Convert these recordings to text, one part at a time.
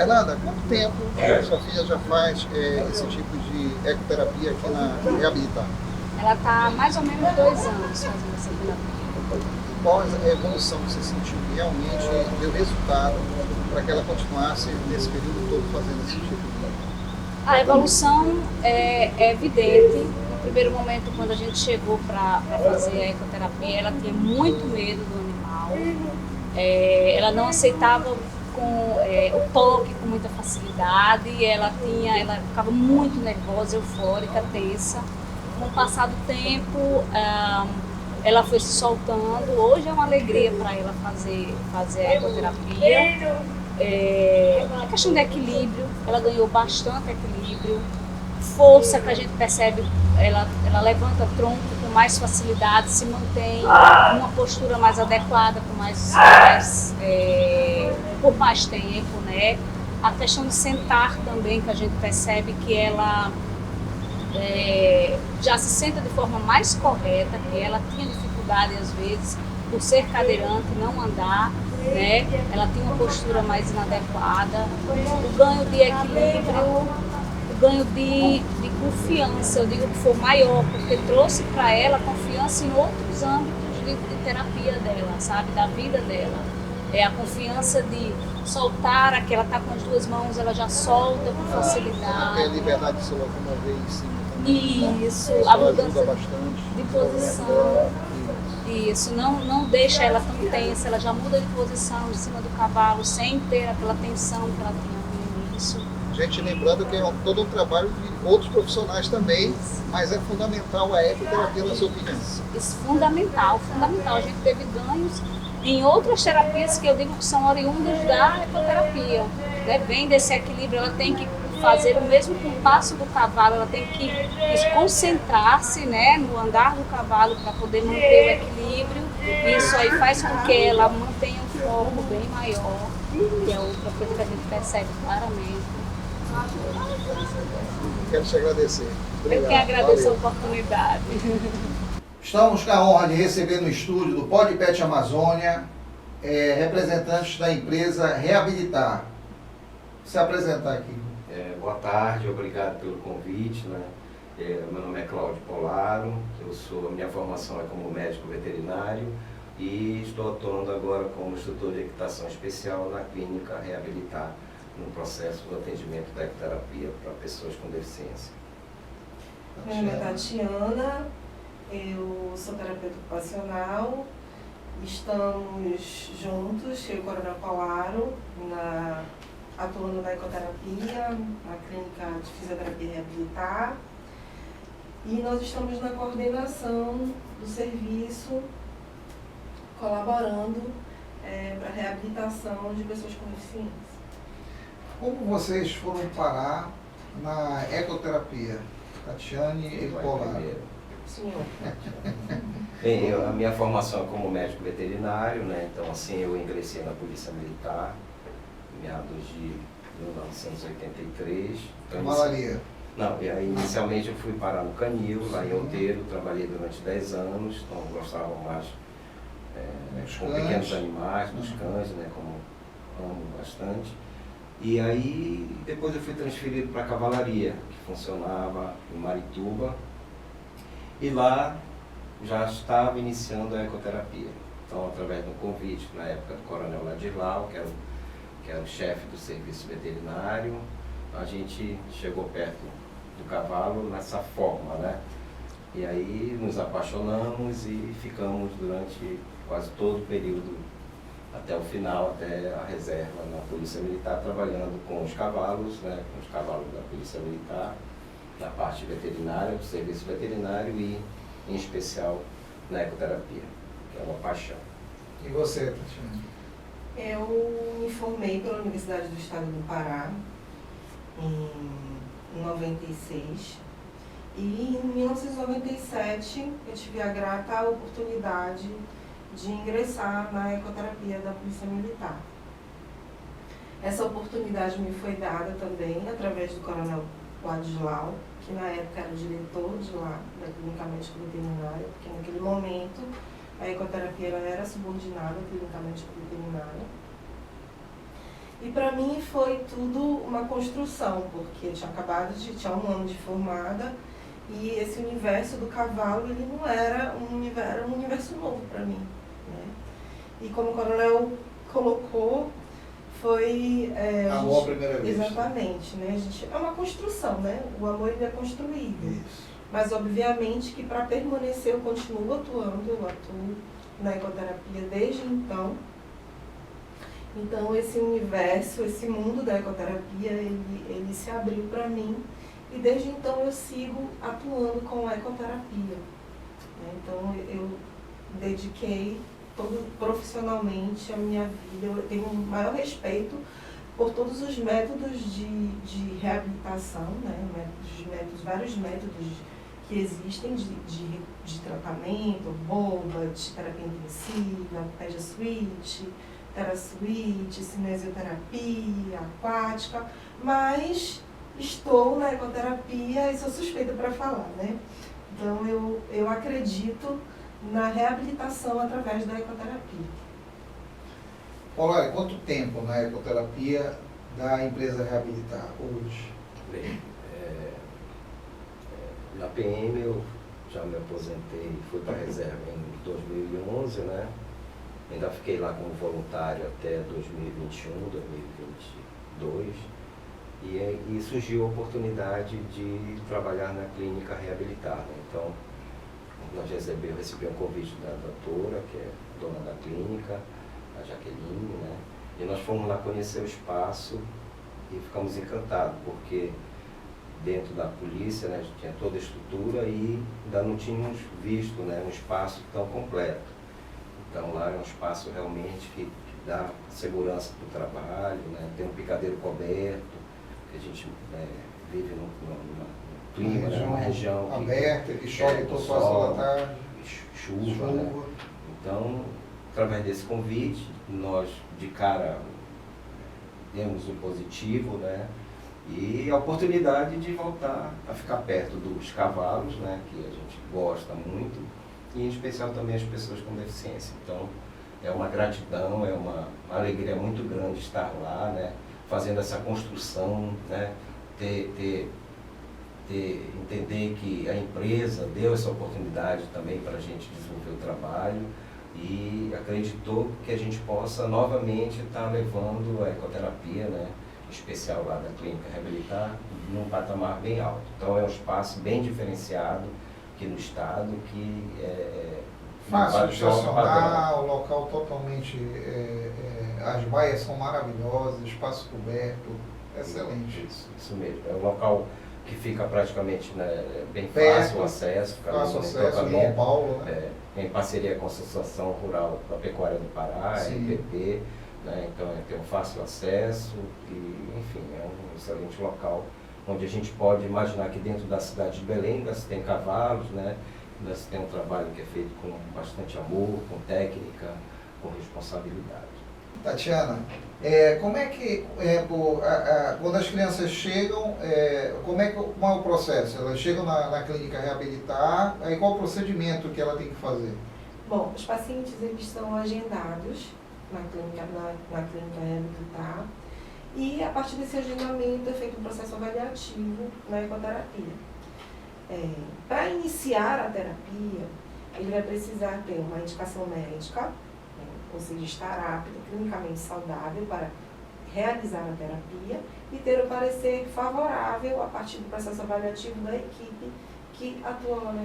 Fernanda, quanto tempo sua filha já faz esse tipo de ecoterapia aqui na Reabilitar? Ela está mais ou menos 2 anos fazendo essa terapia. Qual a evolução que você sentiu que realmente deu resultado para que ela continuasse nesse período todo fazendo esse tipo de... A evolução é evidente. No primeiro momento, quando a gente chegou para fazer a ecoterapia, ela tinha muito medo do animal. Ela não aceitava o toque com muita facilidade. Ela ficava muito nervosa, eufórica, tensa. Com o passar do tempo, ela foi se soltando. Hoje é uma alegria para ela fazer a ecoterapia. A questão de equilíbrio, ela ganhou bastante equilíbrio. Força, que a gente percebe, ela levanta tronco com mais facilidade, se mantém numa postura mais adequada, por mais tempo, né? A questão de sentar também, que a gente percebe que ela já se senta de forma mais correta, que ela tinha dificuldade às vezes por ser cadeirante, não andar, né? Ela tinha uma postura mais inadequada. O ganho de equilíbrio, o ganho de confiança, eu digo que foi maior, porque trouxe para ela confiança em outros âmbitos de terapia dela, sabe? Da vida dela. A confiança de soltar, que ela está com as 2 mãos, ela já solta com facilidade. Tem a liberdade de se locomover em cima também. Isso, a mudança de posição. Isso, não deixa ela tão tensa, ela já muda de posição em cima do cavalo, sem ter aquela tensão que ela tinha no início. Gente, lembrando que é todo um trabalho de outros profissionais também, mas é fundamental a ecoterapia na sua opinião. Isso, fundamental. A gente teve ganhos em outras terapias que eu digo que são oriundas da ecoterapia. Vem desse equilíbrio, ela tem que fazer o mesmo compasso do cavalo, ela tem que concentrar-se, né, no andar do cavalo para poder manter o equilíbrio. Isso aí faz com que ela mantenha um foco bem maior, que é outra coisa que a gente percebe claramente. Quero te agradecer. Obrigado. Eu que agradeço a oportunidade. Estamos com a honra de receber no estúdio do PodPet Amazônia representantes da empresa Reabilitar. Se apresentar aqui. Boa tarde, obrigado pelo convite, né? Meu nome é Cláudio Polaro, minha formação é como médico veterinário e estou atuando agora como instrutor de equitação especial na clínica Reabilitar, no processo do atendimento da ecoterapia para pessoas com deficiência. Meu nome é Tatiana, eu sou terapeuta ocupacional, estamos juntos, eu e o Coronel Polaro, atuando na ecoterapia, na clínica de fisioterapia Reabilitar, e nós estamos na coordenação do serviço, colaborando para a reabilitação de pessoas com deficiência. Como vocês foram parar na ecoterapia, Tatiane e Polaro? Senhor. Bem, a minha formação é como médico veterinário, né? Então assim eu ingressei na Polícia Militar em meados de 1983. Malaria? Não, inicialmente eu fui parar no Canil, lá em Outeiro, trabalhei durante 10 anos, então gostava mais com pequenos animais, dos cães, né, como amo bastante. E aí depois eu fui transferido para a cavalaria, que funcionava em Marituba, e lá já estava iniciando a ecoterapia. Então, através de um convite, na época do Coronel Ladislau, que era o chefe do serviço veterinário, a gente chegou perto do cavalo nessa forma, né? E aí nos apaixonamos e ficamos durante quase todo o período, até o final, até a reserva na Polícia Militar, trabalhando com os cavalos, né? Com os cavalos da Polícia Militar, na parte veterinária, do serviço veterinário e, em especial, na ecoterapia, que é uma paixão. E você, Tatiana? Eu me formei pela Universidade do Estado do Pará em 96 e em 1997 eu tive a grata oportunidade de ingressar na ecoterapia da Polícia Militar. Essa oportunidade me foi dada também através do Coronel Ladislau, que na época era o diretor de lá, da Clínica Médico Veterinária, porque naquele momento a ecoterapia era subordinada à Clínica Médico Veterinária. E para mim foi tudo uma construção, porque eu tinha 1 ano de formada, e esse universo do cavalo, ele não era era um universo novo para mim, né? E como o coronel colocou, foi... Amor à primeira vista. Exatamente, né? É uma construção, né? O amor, ele é construído. Isso. Mas, obviamente, que para permanecer eu continuo atuando, eu atuo na ecoterapia desde então. Então, esse universo, esse mundo da ecoterapia, ele se abriu para mim. E desde então eu sigo atuando com a ecoterapia. Então, eu dediquei profissionalmente a minha vida. Eu tenho um maior respeito por todos os métodos de reabilitação, né? Vários métodos que existem de tratamento, bomba, de terapia intensiva, Peja Switch, TeraSwitch, cinesioterapia, aquática, mas estou na ecoterapia e sou suspeita para falar, né? Então eu acredito na reabilitação através da ecoterapia. Olá, quanto tempo na ecoterapia da empresa Reabilitar hoje? Bem, na PM eu já me aposentei, fui para a reserva em 2011, né? Ainda fiquei lá como voluntário até 2021, 2022. E surgiu a oportunidade de trabalhar na clínica Reabilitar, né? Então, eu recebi um convite da doutora, que é dona da clínica, a Jaqueline, né? E nós fomos lá conhecer o espaço e ficamos encantados, porque dentro da polícia, né, tinha toda a estrutura e ainda não tínhamos visto, né, um espaço tão completo. Então lá é um espaço realmente que dá segurança para o trabalho, né? Tem um picadeiro coberto, que a gente vive num clima, numa região aberta, que chove todas as horas da tarde, chuva. Né? Então, através desse convite, nós de cara demos o positivo, né? E a oportunidade de voltar a ficar perto dos cavalos, né? Que a gente gosta muito, e em especial também as pessoas com deficiência. Então, é uma gratidão, é uma alegria muito grande estar lá, né? Fazendo essa construção, né? Entender que a empresa deu essa oportunidade também para a gente desenvolver o trabalho e acreditou que a gente possa novamente estar levando a ecoterapia, né? Especial lá da clínica Reabilitar, num patamar bem alto. Então é um espaço bem diferenciado aqui no estado, que fácil de estacionar, o local totalmente, as baias são maravilhosas, espaço coberto, excelente. Isso mesmo, é um local que fica praticamente, né, bem perto, fácil o acesso, fácil acesso, João Paulo, né? Em parceria com a Associação Rural da Pecuária do Pará, a MPP, né? Então tem um fácil acesso e, enfim, é um excelente local onde a gente pode imaginar que dentro da cidade de Belém ainda se tem cavalos, né? Ainda se tem um trabalho que é feito com bastante amor, com técnica, com responsabilidade. Tatiana, como é que, quando as crianças chegam, qual é o processo? Elas chegam na clínica Reabilitar, aí qual o procedimento que ela tem que fazer? Bom, os pacientes eles são agendados na clínica Reabilitar e a partir desse agendamento é feito um processo avaliativo na ecoterapia. Para iniciar a terapia, ele vai precisar ter uma indicação médica, ou seja, estar apto, clinicamente saudável para realizar a terapia e ter o parecer favorável a partir do processo avaliativo da equipe que atua lá na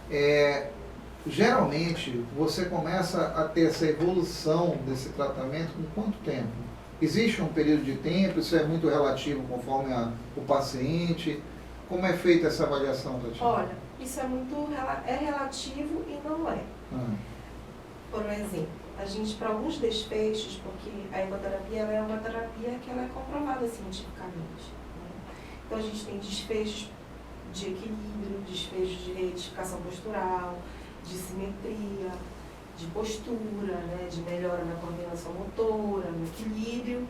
ecoterapia. Geralmente, você começa a ter essa evolução desse tratamento com quanto tempo? Existe um período de tempo? Isso é muito relativo conforme o paciente? Como é feita essa avaliação, Tatiana? Olha, isso é relativo e não é. Por exemplo, a gente, para alguns desfechos, porque a ecoterapia ela é uma terapia que ela é comprovada cientificamente, né? Então a gente tem desfechos de equilíbrio, desfechos de retificação postural, de simetria, de postura, né? De melhora na coordenação motora, no equilíbrio.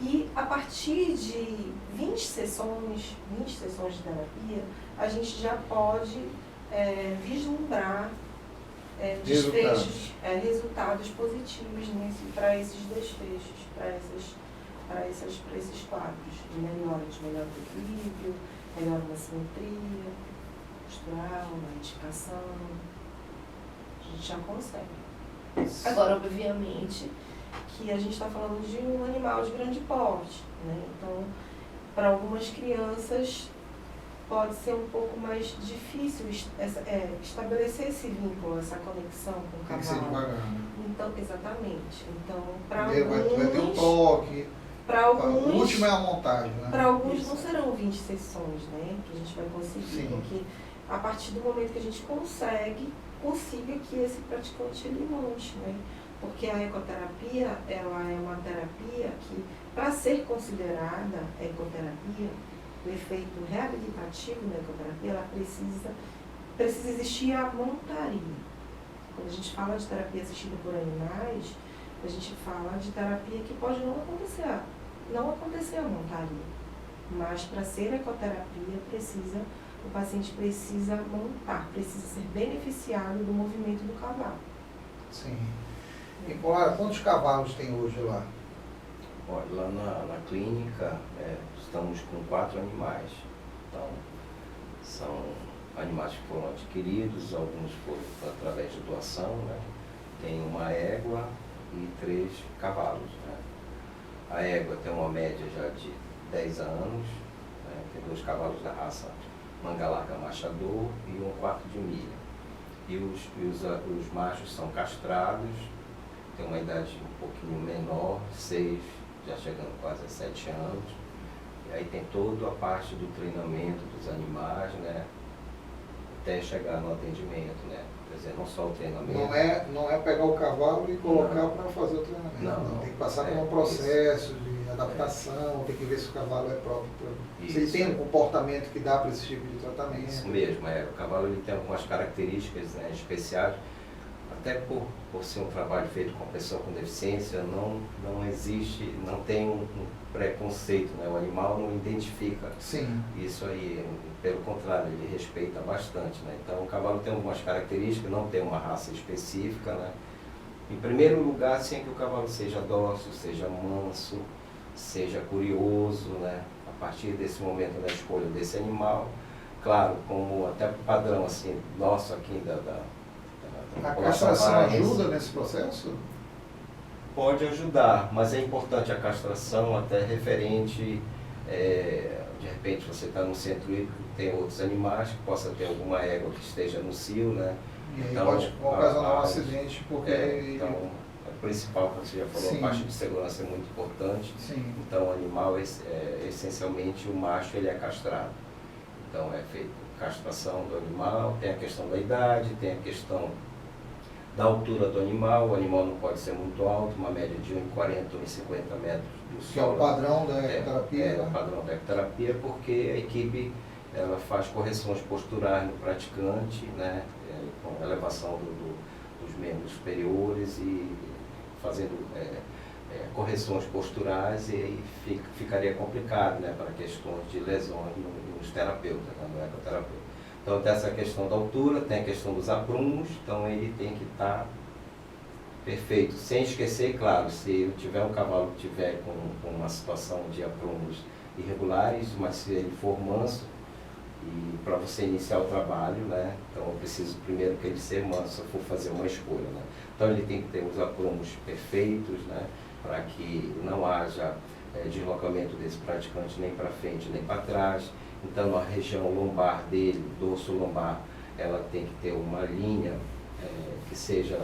E a partir de 20 sessões de terapia, a gente já pode vislumbrar desfechos, resultados positivos para esses desfechos, para esses quadros, de melhor equilíbrio, melhor na simetria postural, na indicação, a gente já consegue. Agora, obviamente, que a gente está falando de um animal de grande porte, né? Então, para algumas crianças pode ser um pouco mais difícil estabelecer esse vínculo, essa conexão com o Tem que ser cavalo. devagar, né? Então, exatamente. Então, para Primeiro alguns, vai ter um toque. o último é a montagem, né? para alguns não serão 20 sessões, né? Que a gente vai conseguir. Sim. Porque a partir do momento que a gente consiga que esse praticante ele monte, né? Porque a ecoterapia, ela é uma terapia que, para ser considerada ecoterapia, o efeito reabilitativo da ecoterapia, ela precisa existir a montaria. Quando a gente fala de terapia assistida por animais, a gente fala de terapia que pode não acontecer a montaria. Mas para ser ecoterapia, o paciente precisa montar, precisa ser beneficiado do movimento do cavalo. Sim. E Polara, quantos cavalos tem hoje lá? Olha, lá na clínica estamos com 4 animais. Então, são animais que foram adquiridos, alguns foram através de doação, né? Tem uma égua e 3 cavalos, né? A égua tem uma média já de 10 anos, né? Tem 2 cavalos da raça Mangalaca Machador e um quarto de milha. E os machos são castrados, tem uma idade um pouquinho menor, 6, já chegando quase a 7 anos. E aí tem toda a parte do treinamento dos animais, né? Até chegar no atendimento, né? Quer dizer, não só o treinamento. Não é pegar o cavalo e colocar para fazer o treinamento. Não. Tem que passar por um processo de adaptação, tem que ver se o cavalo é próprio. Se ele tem um comportamento que dá para esse tipo de tratamento. Isso mesmo, o cavalo ele tem algumas características, né, especiais, até por ser um trabalho feito com pessoa com deficiência, não existe, não tem um preconceito, né? O animal não identifica. Sim. Isso aí, pelo contrário, ele respeita bastante, né? Então o cavalo tem algumas características, não tem uma raça específica, né? Em primeiro lugar, assim, é que o cavalo seja dócil, seja manso, seja curioso, né? A partir desse momento da escolha desse animal, claro, como até padrão assim, nosso aqui A castração ajuda nesse processo? Pode ajudar, mas é importante a castração até referente, de repente você está no centro hípico, tem outros animais, que possa ter alguma égua que esteja no cio, né? E aí então, pode ocasionar um acidente, porque... Então, a principal, como você já falou, Sim. a parte de segurança é muito importante. Sim. Então, o animal, essencialmente, o macho, ele é castrado. Então, é feita castração do animal, tem a questão da idade, tem a questão da altura do animal. O animal não pode ser muito alto, uma média de 1,40, 1,50 metros do solo. Que é o padrão da ecoterapia. É o padrão da ecoterapia, porque a equipe ela faz correções posturais no praticante, né, com elevação dos membros superiores e fazendo correções posturais, e aí ficaria complicado, né, para questões de lesões nos terapeutas, né, no ecoterapeuta. Então tem essa questão da altura, tem a questão dos aprumos, então ele tem que estar perfeito, sem esquecer, claro, se tiver um cavalo que tiver com uma situação de aprumos irregulares, mas se ele for manso, e para você iniciar o trabalho, né, então eu preciso primeiro que ele seja manso, se eu for fazer uma escolha, né. Então ele tem que ter os aprumos perfeitos, né, para que não haja deslocamento desse praticante nem para frente nem para trás. Então a região lombar dele, dorso lombar, ela tem que ter uma linha que seja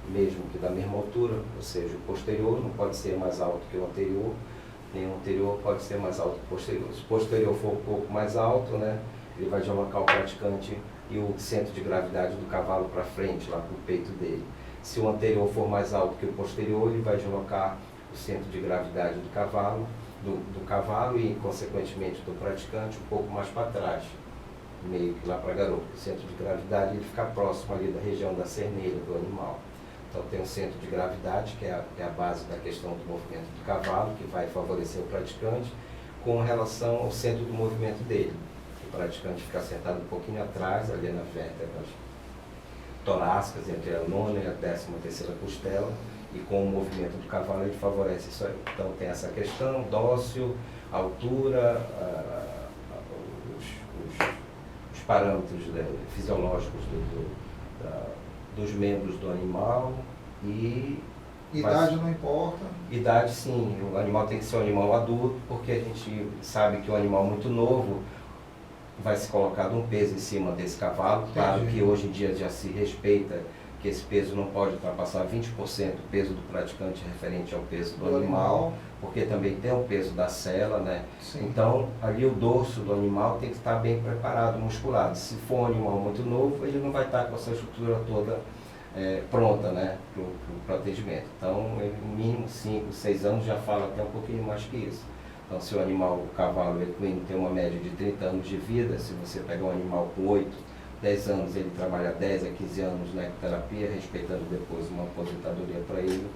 mesmo que da mesma altura, ou seja, o posterior não pode ser mais alto que o anterior, nem o anterior pode ser mais alto que o posterior. Se o posterior for um pouco mais alto, né, ele vai deslocar o praticante e o centro de gravidade do cavalo para frente, lá para o peito dele. Se o anterior for mais alto que o posterior, ele vai deslocar o centro de gravidade do cavalo e, consequentemente, do praticante um pouco mais para trás, meio que lá para a garupa. O centro de gravidade ele fica próximo ali da região da cernelha do animal. Então tem o centro de gravidade, que é a base da questão do movimento do cavalo, que vai favorecer o praticante, com relação ao centro do movimento dele. O praticante fica sentado um pouquinho atrás, ali na vértebra torácicas, entre a 9ª e a 13ª costela, e com o movimento do cavalo ele favorece isso aí. Então tem essa questão, dócil, altura, os parâmetros, né, fisiológicos dos membros do animal e... Idade não importa. Idade sim, o animal tem que ser um animal adulto, porque a gente sabe que um animal muito novo vai se colocar um peso em cima desse cavalo. Claro que hoje em dia já se respeita que esse peso não pode ultrapassar 20% do peso do praticante referente ao peso do animal, porque também tem o peso da sela, né? Sim. Então, ali o dorso do animal tem que estar bem preparado, musculado. Se for um animal muito novo, ele não vai estar com essa estrutura toda pronta, né, para o atendimento. Então, ele, no mínimo 5, 6 anos já fala até um pouquinho mais que isso. Então, se o animal, o cavalo equino, tem uma média de 30 anos de vida, se você pegar um animal com 8, 10 anos, ele trabalha 10 a 15 anos na ecoterapia, respeitando depois uma aposentadoria para ele,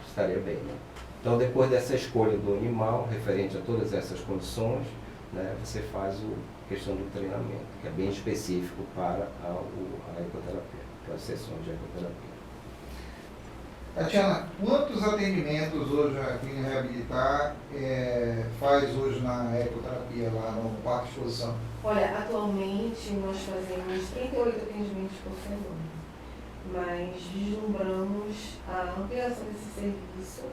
estaria bem, né? Então, depois dessa escolha do animal, referente a todas essas condições, né, você faz a questão do treinamento, que é bem específico para a ecoterapia, para as sessões de ecoterapia. Tatiana, quantos atendimentos hoje a Clínica Reabilitar faz hoje na ecoterapia lá no Parque de Exposição? Olha, atualmente nós fazemos 38 atendimentos por semana, mas vislumbramos a ampliação desse serviço,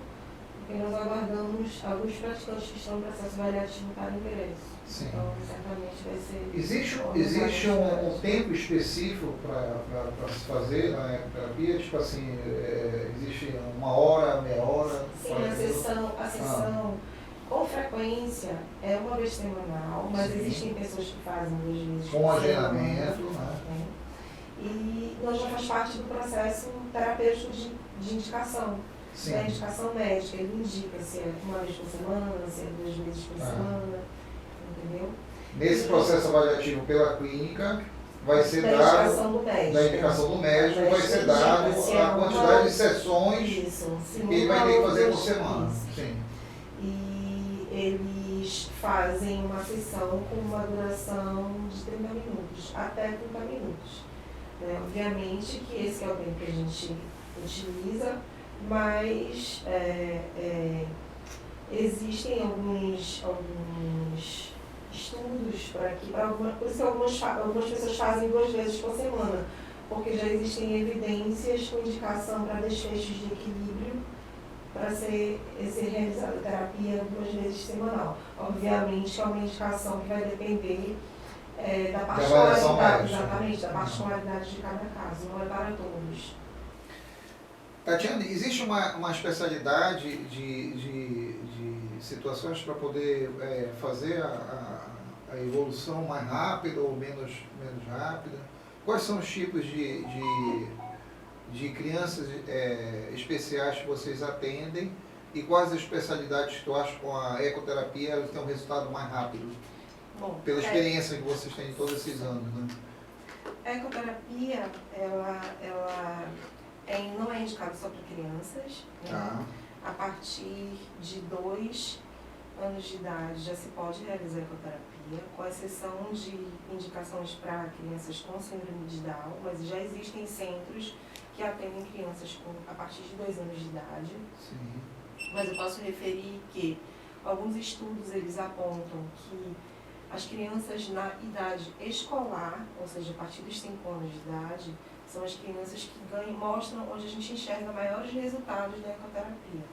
porque nós aguardamos alguns praticantes que estão no processo avaliativo para ingresso. Sim. Então, certamente vai ser... Existe um tempo específico para se fazer na ecoterapia? Tipo assim, existe 1 hora, meia hora? Sim, a sessão com frequência é uma vez semanal, mas Sim. existem pessoas que fazem 2 vezes Com por agendamento, semana, né? E nós já faz parte do processo terapêutico de indicação. Sim. É a indicação médica, ele indica se é 1 vez por semana, se é 2 vezes por semana, entendeu? Nesse processo avaliativo pela clínica, vai ser Da dado, indicação do médico. da indicação do médico, vai ser indica dado se é a quantidade de sessões Isso, se que ele vai ter que fazer por isso. semana. Sim. E eles fazem uma sessão com uma duração de 30 minutos, até 30 minutos. Obviamente que esse é o tempo que a gente utiliza, mas existem alguns estudos por isso que algumas pessoas fazem 2 vezes por semana, porque já existem evidências com indicação para desfechos de equilíbrio para ser realizada a terapia 2 vezes semanal. Obviamente é uma indicação que vai depender da particularidade, exatamente, da particularidade de cada caso, não é para todos. Tatiana, existe uma especialidade de situações para poder fazer a evolução mais rápida ou menos rápida? Quais são os tipos de crianças especiais que vocês atendem e quais as especialidades que tu acha que com a ecoterapia elas têm um resultado mais rápido? Bom, pela experiência que vocês têm todos esses anos, né? A ecoterapia, ela não é indicada só para crianças, né? Tá. A partir de 2 anos de idade já se pode realizar ecoterapia, com exceção de indicações para crianças com síndrome de Down, mas já existem centros que atendem crianças a partir de 2 anos de idade. Sim. Mas eu posso referir que alguns estudos eles apontam que as crianças na idade escolar, ou seja, a partir dos 5 anos de idade, são as crianças que mostram onde a gente enxerga maiores resultados da ecoterapia.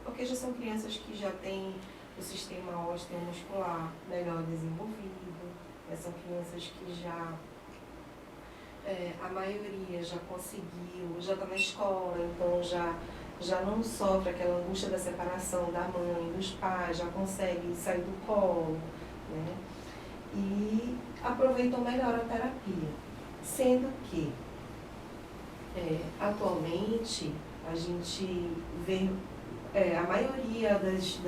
Porque já são crianças que já têm o sistema osteomuscular melhor desenvolvido, são crianças que já, a maioria já conseguiu, já está na escola, então já não sofre aquela angústia da separação da mãe, dos pais, já consegue sair do colo, né? E aproveitam melhor a terapia. Sendo que, atualmente, a gente vê a maioria das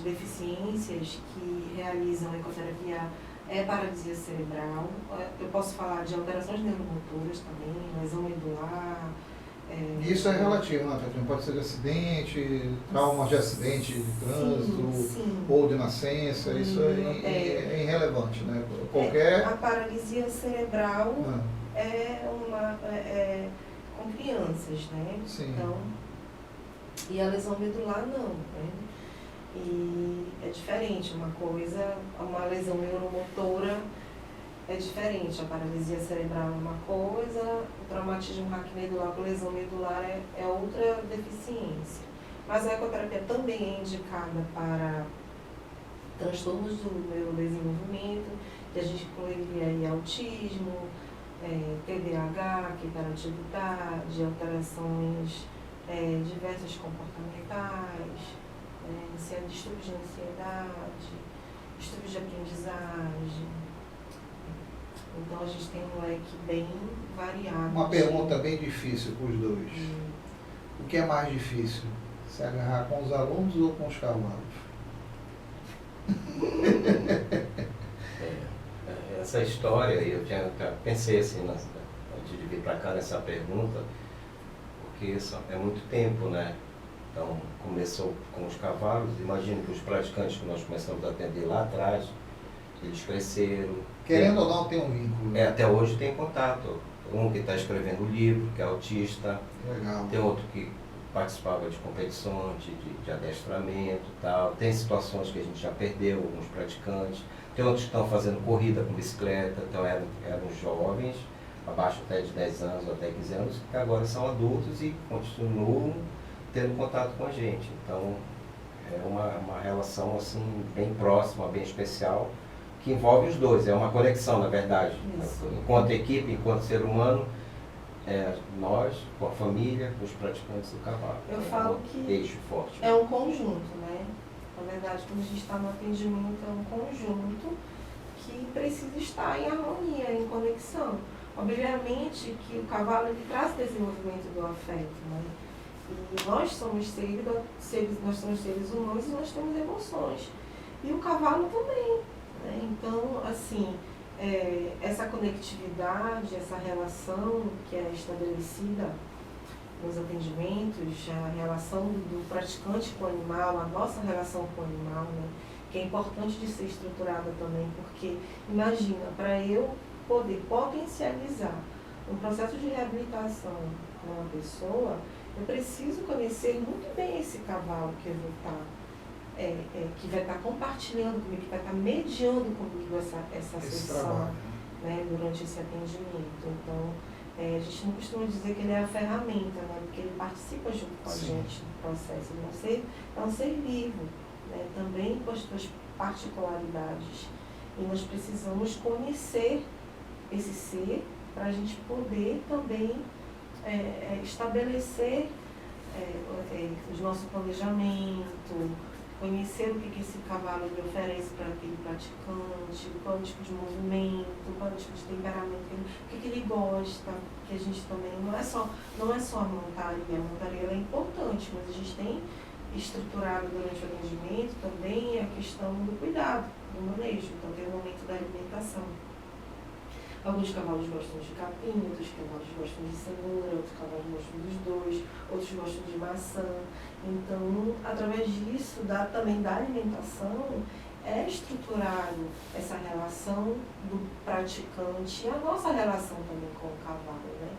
deficiências que realizam a ecoterapia é paralisia cerebral. Eu posso falar de alterações neuromotoras também, lesão medular. Isso é relativo, né, Tatiana? Pode ser de acidente, trauma de acidente de trânsito, sim. ou de nascença, isso é irrelevante, né? Qualquer... A paralisia cerebral com crianças, né? Sim. Então, e a lesão medular não, né? E é diferente, uma lesão neuromotora é diferente, a paralisia cerebral é uma coisa, o traumatismo raquimedular com lesão medular é outra deficiência. Mas a ecoterapia também é indicada para transtornos do neurodesenvolvimento, que a gente incluiria aí autismo, TDAH, que é hiperatividade, alterações diversas comportamentais, distúrbios de ansiedade, distúrbios de aprendizagem. Então a gente tem um leque bem variado. Uma pergunta bem difícil para os dois. O que é mais difícil? Se agarrar com os alunos ou com os cavalos? Essa história, eu pensei assim, antes de vir para cá nessa pergunta, porque isso é muito tempo, né? Então, começou com os cavalos, imagino que os praticantes que nós começamos a atender lá atrás, eles cresceram. Querendo ou não, tem um vínculo. Até hoje tem contato. Um que está escrevendo o livro, que é autista. Legal. Tem outro que participava de competições, de adestramento e tal. Tem situações que a gente já perdeu, alguns praticantes. Tem outros que estão fazendo corrida com bicicleta, então eram jovens, abaixo até de 10 anos ou até 15 anos, que agora são adultos e continuam tendo contato com a gente. Então, é uma relação assim, bem próxima, bem especial, que envolve os dois. É uma conexão, na verdade. Isso. Enquanto equipe, enquanto ser humano, nós, com a família, com os praticantes do cavalo. Eu falo que eixo forte. É um conjunto, né? Na verdade, quando a gente está no atendimento, é um conjunto que precisa estar em harmonia, em conexão. Obviamente que o cavalo ele traz desenvolvimento do afeto, né? E nós somos seres humanos e nós temos emoções. E o cavalo também, né? Então, assim, essa conectividade, essa relação que é estabelecida nos atendimentos, a relação do praticante com o animal, a nossa relação com o animal, né? Que é importante de ser estruturada também, porque imagina, para eu poder potencializar um processo de reabilitação numa pessoa, eu preciso conhecer muito bem esse cavalo que eu vou estar, que vai estar compartilhando comigo, que vai estar mediando comigo essa sessão, né, durante esse atendimento. Então, a gente não costuma dizer que ele é a ferramenta, né, porque ele participa junto com a gente no processo. Ele é um ser vivo, né, também com as suas particularidades. E nós precisamos conhecer esse ser para a gente poder também estabelecer o nosso planejamento, conhecer o que esse cavalo lhe oferece para aquele praticante, qual é o tipo de movimento, qual é o tipo de temperamento, o que ele gosta, que a gente também não é só a montaria ela é importante, mas a gente tem estruturado durante o atendimento também a questão do cuidado, do manejo, então tem o momento da alimentação. Alguns cavalos gostam de capim, outros cavalos gostam de cenoura, outros cavalos gostam dos dois, outros gostam de maçã. Então, através disso, também da alimentação, é estruturado essa relação do praticante e a nossa relação também com o cavalo, né?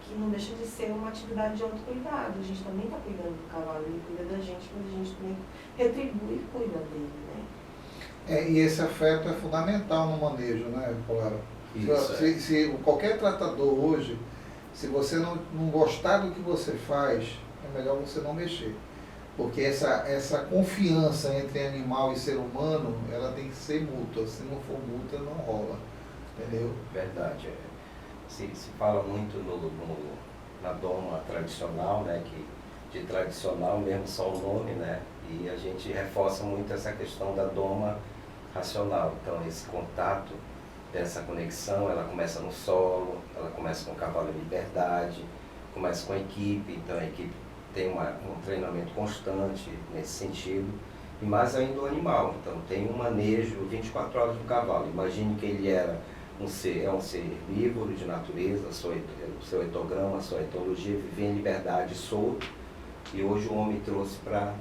Que não deixa de ser uma atividade de autocuidado. A gente também está cuidando do cavalo, ele cuida da gente, mas a gente também retribui e cuida dele, né? E esse afeto é fundamental no manejo, né, Paulo? Se qualquer tratador hoje, se você não gostar do que você faz, é melhor você não mexer. Porque essa confiança entre animal e ser humano, ela tem que ser mútua. Se não for mútua, não rola. Entendeu? Verdade. Se fala muito na doma tradicional, né? Que de tradicional mesmo só o nome, né? E a gente reforça muito essa questão da doma racional. Então, esse contato, essa conexão, ela começa no solo, ela começa com o cavalo em liberdade, começa com a equipe, então a equipe tem um treinamento constante nesse sentido, e mais ainda o animal, então tem um manejo 24 horas do cavalo. Imagine que ele é um ser herbívoro de natureza, o seu etograma, a sua etologia, vivia em liberdade, solto, e hoje o homem trouxe para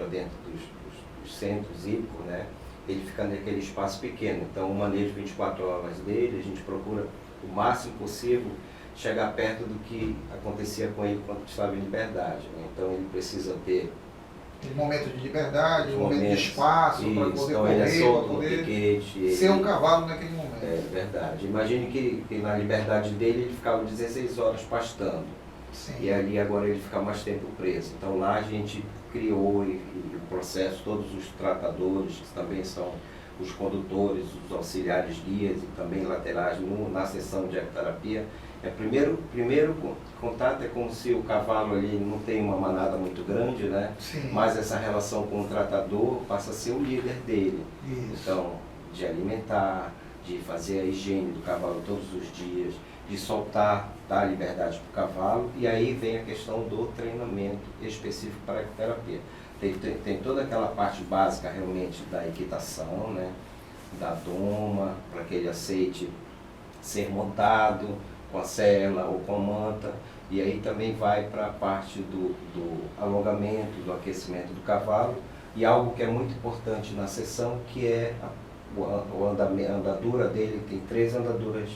dentro dos centros hípicos, né? ele fica naquele espaço pequeno. Então, o manejo 24 horas dele, a gente procura o máximo possível chegar perto do que acontecia com ele quando estava em liberdade, né? Então, ele precisa ter Aquele momento de liberdade, os momento de momentos, espaço para isso, poder então ele é correr, solto para no poder piquete. ser um cavalo naquele momento. É verdade. Imagine que na liberdade dele ele ficava 16 horas pastando. Sim. E ali agora ele fica mais tempo preso. Então lá a gente criou e o processo, todos os tratadores, que também são os condutores, os auxiliares guias e também laterais na sessão de ecoterapia. Primeiro contato é como se o cavalo ali não tem uma manada muito grande, né? Sim. Mas essa relação com o tratador passa a ser o líder dele. Isso. Então, de alimentar, de fazer a higiene do cavalo todos os dias, de soltar, dar liberdade para o cavalo, e aí vem a questão do treinamento específico para a ecoterapia. Tem toda aquela parte básica realmente da equitação, né? Da doma, para que ele aceite ser montado com a sela ou com a manta, e aí também vai para a parte do alongamento, do aquecimento do cavalo, e algo que é muito importante na sessão, que é a andadura dele. Tem 3 andaduras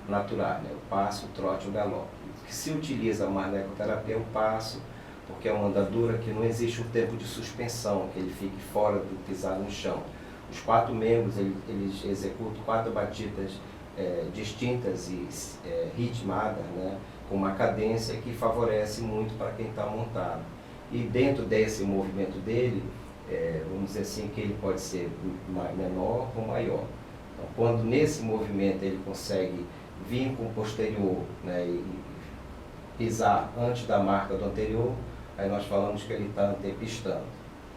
naturais, né? O passo, o trote e o galope. O que se utiliza mais na ecoterapia é o passo, porque é uma andadura que não existe um tempo de suspensão, que ele fique fora do pisar no chão. Os 4 membros, eles executam 4 batidas distintas e ritmadas, né? Com uma cadência que favorece muito para quem está montado. E dentro desse movimento dele, vamos dizer assim, que ele pode ser menor ou maior. Então, quando nesse movimento ele consegue vir com o posterior, né, e pisar antes da marca do anterior, aí nós falamos que ele está antepistando.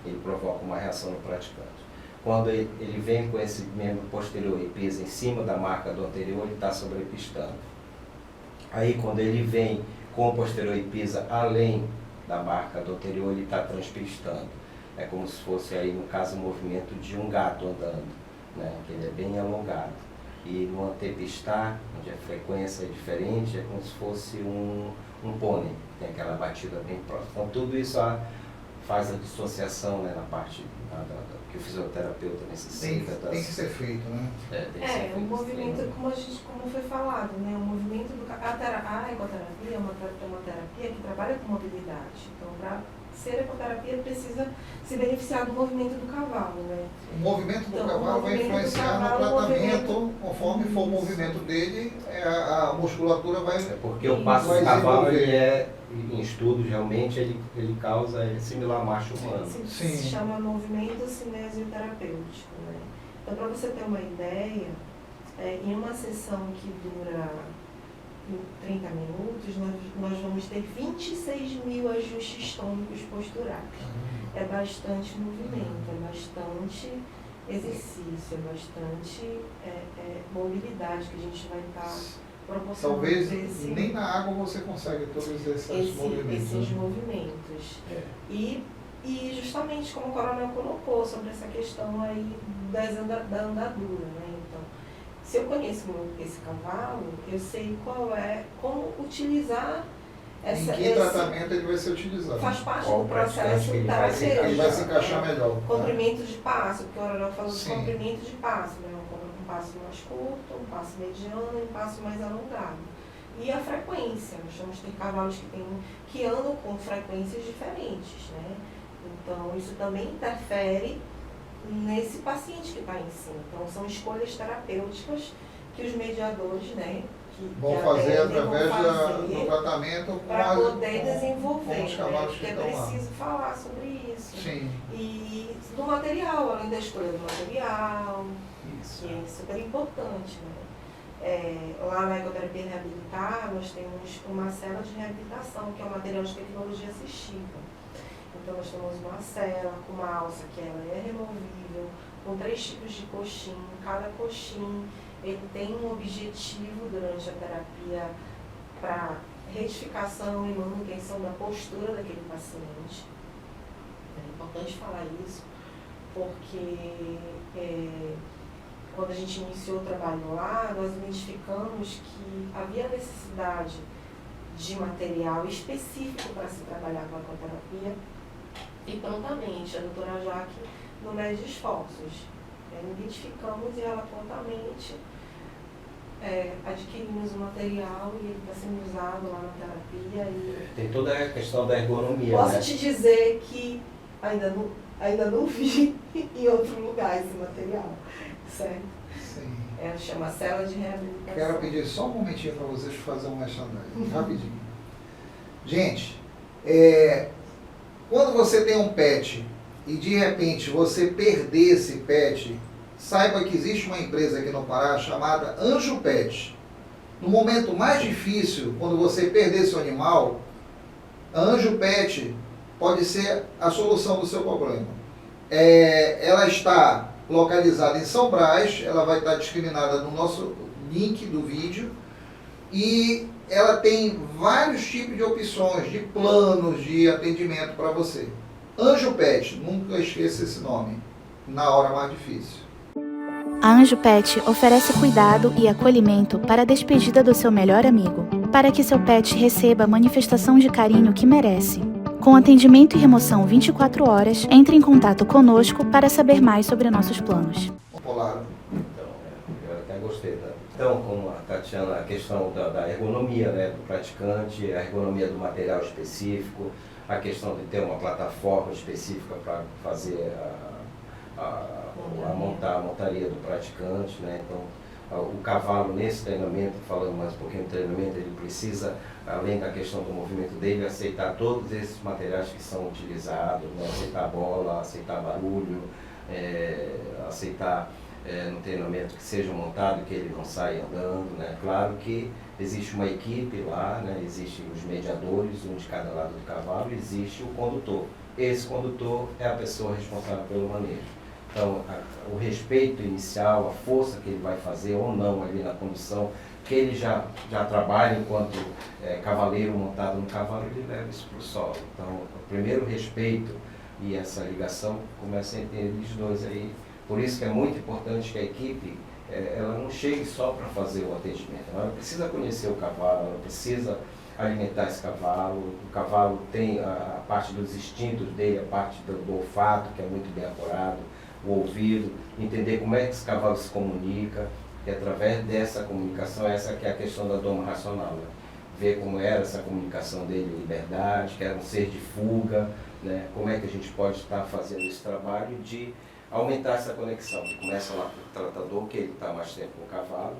Ele provoca uma reação no praticante. Quando ele vem com esse membro posterior e pisa em cima da marca do anterior, ele está sobrepistando. Aí quando ele vem com o posterior e pisa além da marca do anterior, ele está transpistando. É como se fosse aí, no caso, o movimento de um gato andando, né? Que ele é bem alongado. E no antepistar, onde a frequência é diferente, é como se fosse um pônei, tem aquela batida bem próxima. Então tudo isso faz a dissociação, né, na parte que o fisioterapeuta necessita. Tem que ser feito, né? Tem que ser feito O movimento, como foi falado, né? O movimento a ecoterapia é uma terapia que trabalha com mobilidade. Então, para ser ecoterapia, precisa se beneficiar do movimento do cavalo, né? O movimento do Então, cavalo vai influenciar no tratamento, conforme for o movimento dele, a musculatura vai... Porque o passo do cavalo, em estudos, realmente, ele causa similar à marcha humana. Se chama movimento cinesioterapêutico, né? Então, para você ter uma ideia, em uma sessão que dura 30 minutos, nós vamos ter 26 mil ajustes tônicos posturais. É bastante movimento, é bastante exercício, é bastante mobilidade que a gente vai estar proporcionando. Talvez nem na água você consegue todos esses movimentos. Esses movimentos. E justamente como o coronel colocou sobre essa questão aí da andadura, né? Então, se eu conheço esse cavalo, eu sei como utilizar em que tratamento ele vai ser utilizado. Faz parte do processo terapêutico. Ele vai se encaixar melhor. Comprimento de passo, porque o coronel falou de Sim. comprimento de passo, né? Um passo mais curto, um passo mediano e um passo mais alongado. E a frequência, nós vamos ter cavalos que andam com frequências diferentes, né? Então, isso também interfere nesse paciente que está em cima. Então, são escolhas terapêuticas que os mediadores, né, vão fazer através do tratamento para poder desenvolver, com os cavalos porque que é estão lá. preciso falar sobre isso. Sim. E do material, além da escolha do material, Isso. que é super importante, né? Lá na Ecoterapia Reabilitar, nós temos uma cela de reabilitação, que é um material de tecnologia assistiva. Então, nós temos uma cela com uma alça que ela é removível, com 3 tipos de coxim. Cada coxim ele tem um objetivo durante a terapia para retificação e manutenção da postura daquele paciente. É importante falar isso, porque quando a gente iniciou o trabalho lá, nós identificamos que havia necessidade de material específico para se trabalhar com a ecoterapia, e prontamente a doutora Jaque não mede esforços. Identificamos e ela prontamente adquirimos o material e ele está sendo usado lá na terapia. E Tem toda a questão da ergonomia, posso né? te dizer que ainda não vi em outro lugar esse material, certo? Sim. Chama Cela de Reabilitação. Quero pedir só um momentinho para vocês fazerem um merchandising, rapidinho. Gente, quando você tem um pet e de repente você perder esse pet, saiba que existe uma empresa aqui no Pará chamada Anjo Pet. No momento mais difícil, quando você perder seu animal, a Anjo Pet pode ser a solução do seu problema. Ela está localizada em São Brás, ela vai estar discriminada no nosso link do vídeo, e ela tem vários tipos de opções, de planos de atendimento para você. Anjo Pet, nunca esqueça esse nome, na hora mais difícil. A Anjo Pet oferece cuidado e acolhimento para a despedida do seu melhor amigo, para que seu pet receba a manifestação de carinho que merece. Com atendimento e remoção 24 horas, entre em contato conosco para saber mais sobre nossos planos. Olá. Então, eu até gostei. Então, como a Tatiana, a questão da ergonomia, né, do praticante, a ergonomia do material específico, a questão de ter uma plataforma específica para fazer a montaria do praticante, né? Então, o cavalo nesse treinamento, falando mais um pouquinho do treinamento, ele precisa, além da questão do movimento dele, aceitar todos esses materiais que são utilizados, né? Aceitar bola, aceitar barulho, aceitar no treinamento que seja montado, que ele não saia andando, né? Claro que existe uma equipe lá, né? Existem os mediadores, um de cada lado do cavalo, e existe o condutor. Esse condutor é a pessoa responsável pelo manejo. Então, o respeito inicial, a força que ele vai fazer ou não ali na condição, que ele já trabalha enquanto cavaleiro montado no cavalo, ele leva isso para o solo. Então, o primeiro respeito e essa ligação começa entre eles dois aí. Por isso que é muito importante que a equipe ela não chegue só para fazer o atendimento. Ela precisa conhecer o cavalo, ela precisa alimentar esse cavalo. O cavalo tem a parte dos instintos dele, a parte do olfato, que é muito bem apurado, o ouvido, entender como é que esse cavalo se comunica, e através dessa comunicação, essa que é a questão da doma racional, né? Ver como era essa comunicação dele em liberdade, que era um ser de fuga, né? Como é que a gente pode estar fazendo esse trabalho de aumentar essa conexão, que começa lá para o tratador, que ele está mais tempo com o cavalo.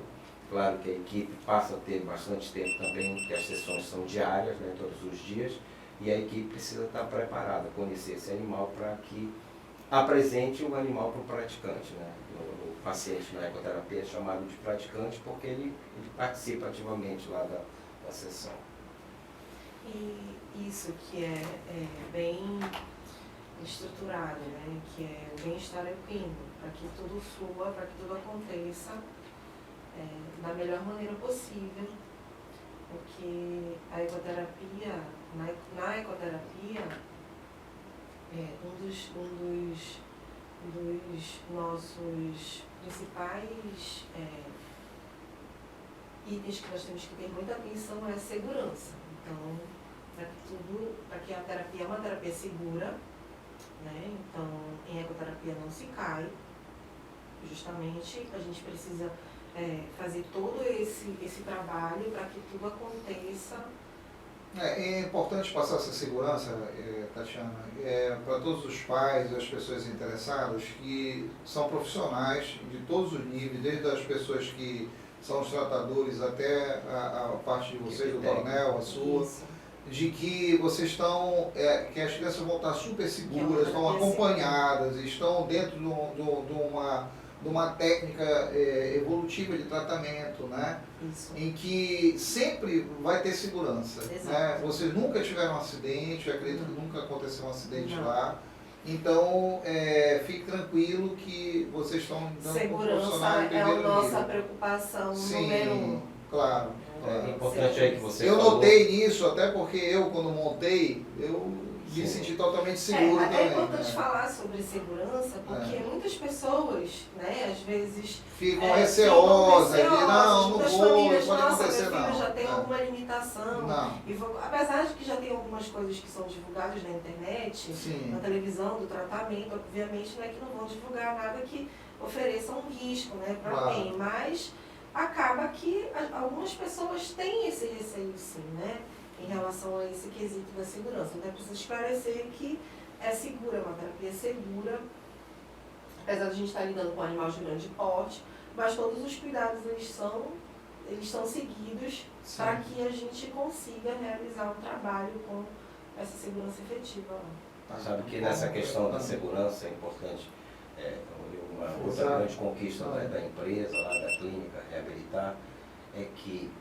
Claro que a equipe passa a ter bastante tempo também, porque as sessões são diárias, né, todos os dias, e a equipe precisa estar preparada, conhecer esse animal para que apresente o animal para o praticante, né? O paciente na ecoterapia é chamado de praticante porque ele participa ativamente lá da sessão. E isso que é bem estruturado, né? Que é o bem-estar equino, para que tudo flua, para que tudo aconteça da melhor maneira possível, porque a ecoterapia, na ecoterapia, um dos nossos principais itens que nós temos que ter muita atenção é a segurança. Então, para que a terapia é uma terapia segura, né? Então, em ecoterapia não se cai. Justamente, a gente precisa fazer todo esse trabalho para que tudo aconteça. É importante passar essa segurança, Tatiana, para todos os pais e as pessoas interessadas que são profissionais de todos os níveis, desde as pessoas que são os tratadores até a parte de vocês, do coronel, a sua, Isso. de que vocês estão, que as crianças vão estar super seguras, estão acompanhadas, estão dentro de uma técnica evolutiva de tratamento, né? Isso. Em que sempre vai ter segurança. Né? Vocês nunca tiveram um acidente, eu acredito que nunca aconteceu um acidente lá. Então, fique tranquilo que vocês estão dando Segurança é a nossa preocupação número 1. Claro. É importante aí que você Eu falou. notei nisso, até porque eu, quando montei, eu me senti totalmente seguro até também. É importante né? falar sobre segurança, porque muitas pessoas, né, às vezes Ficam receosas, de não muitas vou, famílias, pode nossa, acontecer meu filho não. já tem alguma limitação. Não. Apesar de que já tem algumas coisas que são divulgadas na internet, Sim. na televisão, do tratamento, obviamente não é que não vão divulgar nada que ofereça um risco, né, para Claro. alguém, mas acaba que algumas pessoas têm esse receio sim, né, em relação a esse quesito da segurança. Então é preciso esclarecer que é segura, é uma terapia segura, apesar de a gente estar lidando com animais de grande porte, mas todos os cuidados eles são seguidos para que a gente consiga realizar um trabalho com essa segurança efetiva. Sabe que nessa questão da segurança é importante, uma outra Exato. grande conquista da empresa, lá da clínica Reabilitar, é que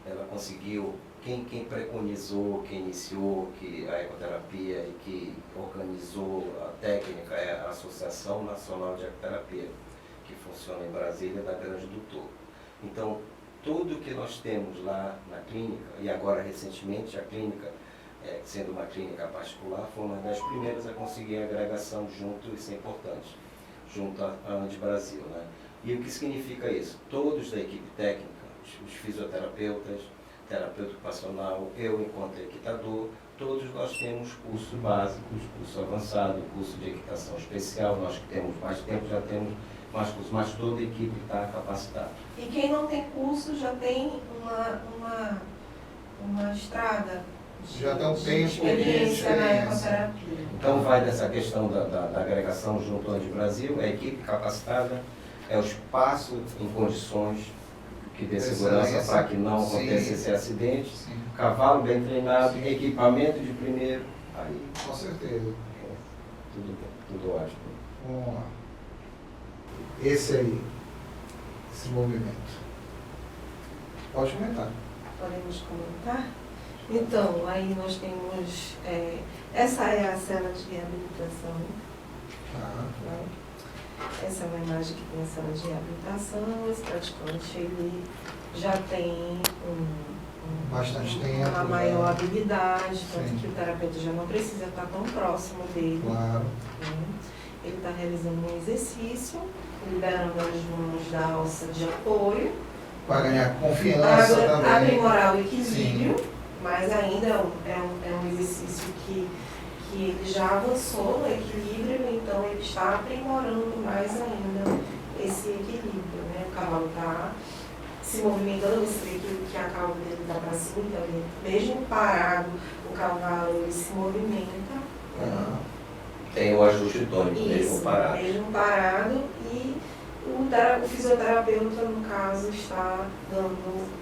ela conseguiu, quem preconizou, quem iniciou a ecoterapia e que organizou a técnica é a Associação Nacional de Ecoterapia, que funciona em Brasília, da Grande do Touro. Então, tudo que nós temos lá na clínica, e agora recentemente a clínica, sendo uma clínica particular, foi uma das primeiras a conseguir a agregação junto, isso é importante, junto à Ande Brasil, né? E o que significa isso? Todos da equipe técnica, os fisioterapeutas, terapeuta ocupacional, eu enquanto equitador, todos nós temos curso básico, curso avançado, curso de equitação especial, nós que temos mais tempo já temos mais cursos, mas toda a equipe está capacitada. E quem não tem curso já tem uma estrada Já tem um de tempo experiência na de ecoterapia. Então vai dessa questão da agregação junto ao Ande Brasil, a equipe capacitada, é o espaço em condições que dê segurança para que não aconteça esse acidente, Sim, cavalo bem treinado, Sim. equipamento de primeiro, aí com certeza. tudo ótimo. Vamos lá. Esse aí, esse movimento. Pode comentar. Podemos comentar? Então, aí nós temos, essa é a cela de reabilitação, Tá. né? Essa é uma imagem que tem a cela de reabilitação. Esse praticante, ele já tem Bastante tempo, uma já. maior habilidade, tanto Sim. que o terapeuta já não precisa estar tão próximo dele. Claro. Né? Ele está realizando um exercício, liberando as mãos da alça de apoio, Para ganhar confiança para também. aprimorar o equilíbrio, mas ainda é um exercício que ele já avançou no equilíbrio, então ele está aprimorando mais ainda esse equilíbrio, né? O cavalo está se movimentando, você vê que a cauda dele está para cima, então ele, mesmo parado, o cavalo ele se movimenta. Ah, Tem o ajuste tônico mesmo Isso, parado. mesmo parado, e o fisioterapeuta, no caso, está dando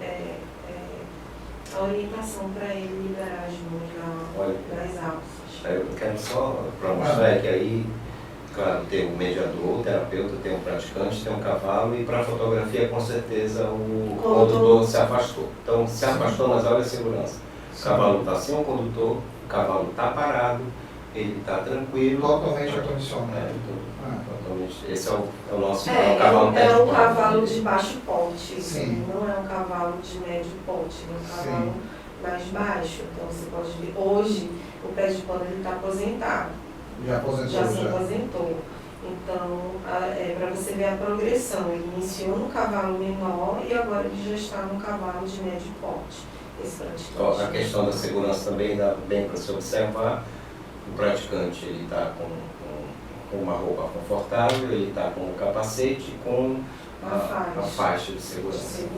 a orientação para ele liberar as mãos das alças. Eu quero só para mostrar que aí, claro, tem o mediador, o terapeuta, tem o praticante, tem o cavalo, e para a fotografia, com certeza, o condutor se afastou. Então, se afastou nas horas de segurança. O cavalo está sem o condutor, o cavalo está parado, ele está tranquilo. Totalmente acondicionado. Totalmente. Esse é o nosso É cavalo um médio. cavalo de baixo porte, Sim. não é um cavalo de médio porte, é um cavalo mais baixo. Então você pode ver, hoje o pé de pano está aposentado, Já aposentou já se já. aposentou. Então, para você ver a progressão, ele iniciou no cavalo menor e agora ele já está no cavalo de médio porte. Esse praticante. A questão da segurança também dá bem para se observar. O praticante ele está com uma roupa confortável, ele está com o capacete, com a faixa de segurança.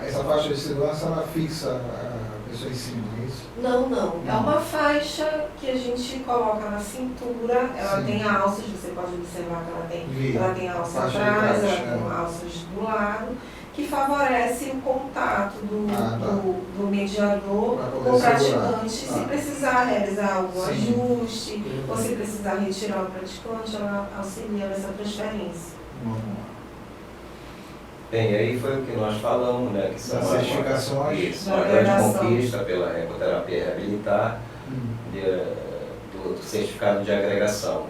Essa faixa de segurança, ela fixa a pessoa em cima, é isso? Não. É uma faixa que a gente coloca na cintura, ela Sim. tem alças, você pode observar que ela tem alça Faixa de atrás, ela encaixe, tem alças do lado, que favorece o contato do mediador Pra com poder o praticante, segurar. se precisar realizar algum Sim. ajuste, ou se precisar retirar o praticante, ela auxilia nessa transferência. Vamos lá. Bem, aí foi o que nós falamos, né? Que são Das certificações. Isso, uma grande conquista pela Ecoterapia Reabilitar, do certificado de agregação.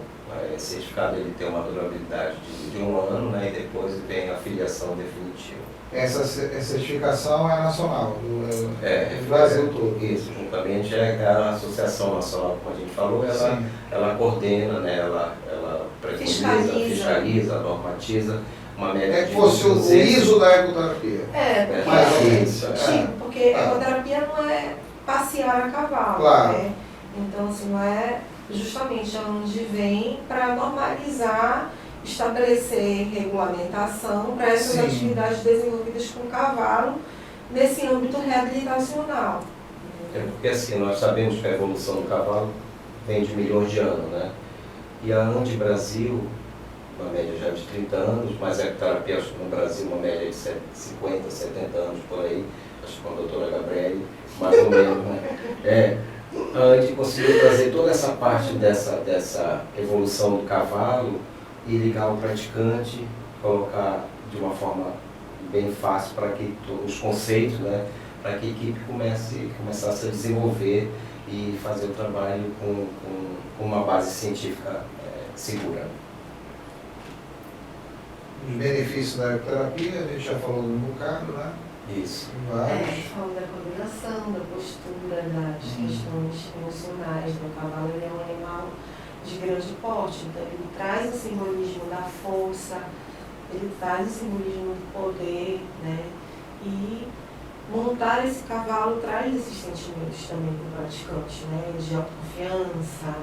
Esse certificado ele tem uma durabilidade de 1 ano, né? E depois vem a filiação definitiva. Essa certificação é nacional, do Brasil Brasil todo. Isso, juntamente a Associação Nacional, como a gente falou, ela coordena, né? Ela preconiza, fiscaliza, normatiza. Uma média É de que fosse o 200. ISO da ecoterapia. Porque a ecoterapia não é passear a cavalo, Claro. né? Então, assim, não é justamente onde vem para normalizar estabelecer regulamentação para essas Sim. atividades desenvolvidas com o cavalo nesse âmbito reabilitacional. É porque assim, nós sabemos que a evolução do cavalo vem de milhões de anos, né? E a ANDI Brasil, uma média já de 30 anos, mas a ecoterapia acho que no Brasil uma média de 50, 70 anos por aí, acho que com a doutora Gabriele, mais ou menos, né? A ANDI conseguiu trazer toda essa parte dessa evolução do cavalo e ligar o praticante, colocar de uma forma bem fácil para que os conceitos, né? Para que a equipe começasse a desenvolver e fazer o trabalho com uma base científica segura. Os benefícios da ecoterapia, a gente já falou um bocado, né? Isso. Vários. Falando da coordenação, da postura, das questões emocionais do cavalo, ele é um animal de grande porte, então ele traz o simbolismo da força, ele traz o simbolismo do poder, né? E montar esse cavalo traz esses sentimentos também para o praticante, né? De autoconfiança,